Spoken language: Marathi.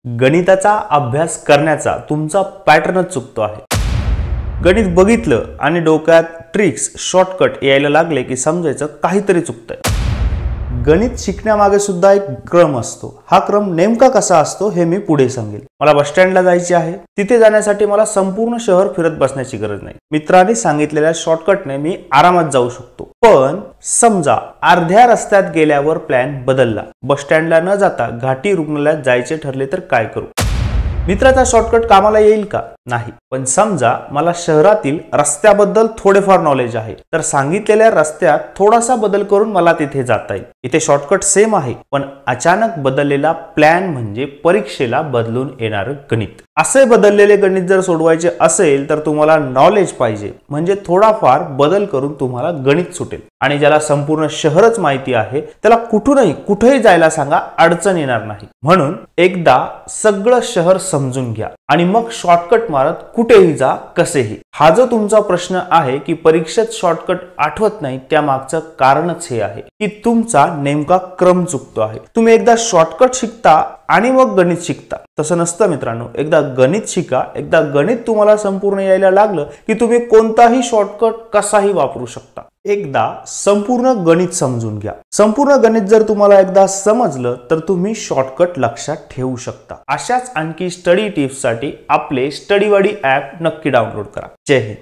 गणिताचा अभ्यास करण्याचा तुमचा पॅटर्नच चुकतो आहे। गणित बघितलं आणि डोक्यात ट्रिक्स शॉर्टकट यायला लागले की समजायचं काहीतरी चुकतंय। गणित शिकण्यामागे सुद्धा एक क्रम असतो। हा क्रम नेमका कसा असतो हे मी पुढे सांगेल। मला बस स्टँडला जायचे आहे, तिथे जाण्यासाठी मला संपूर्ण शहर फिरत बसण्याची गरज नाही। मित्रांनी सांगितलेल्या शॉर्टकटने मी आरामात जाऊ शकतो। पण समजा अर्ध्या रस्त्यात गेल्यावर प्लॅन बदलला, बस स्टँडला न जाता घाटी रुग्णालयात जायचे ठरले तर काय करू? मित्राचा शॉर्टकट कामाला येईल का? नाही। पण समजा मला शहरातील रस्त्याबद्दल थोडेफार नॉलेज आहे, तर सांगितलेल्या रस्त्यात थोडासा बदल करून मला तिथे जाता येईल। इथे शॉर्टकट सेम आहे, पण अचानक बदललेला प्लॅन म्हणजे परीक्षेला बदलून येणारं गणित। असे बदललेले गणित जर सोडवायचे असेल तर तुम्हाला नॉलेज पाहिजे, म्हणजे थोडाफार बदल करून तुम्हाला गणित सुटेल। आणि ज्याला संपूर्ण शहरच माहिती आहे त्याला कुठेही जायला सांगा, अडचण येणार नाही। म्हणून एकदा सगळं शहर समजून घ्या आणि मग शॉर्टकट मारत कुठेही जा, कसेही। हा जो तुमचा प्रश्न आहे की परीक्षेत शॉर्टकट आठवत नाही, त्या मागचं कारणच हे आहे की तुमचा नेमका क्रम चुकतो आहे। तुम्ही एकदा शॉर्टकट शिकता आणि मग गणित शिकता, तसं नसतं मित्रांनो। एकदा गणित शिका, एकदा गणित तुम्हाला संपूर्ण यायला लागलं की तुम्ही कोणताही शॉर्टकट कसाही वापरू शकता। एकदा संपूर्ण गणित समजून घ्या। संपूर्ण गणित जर तुम्हाला एकदा समजलं तर तुम्ही शॉर्टकट लक्षात ठेवू शकता। अशाच आणखी स्टडी टिप्स साठी आपले स्टडी बडी ॲप नक्की डाउनलोड करा। जय हिंद।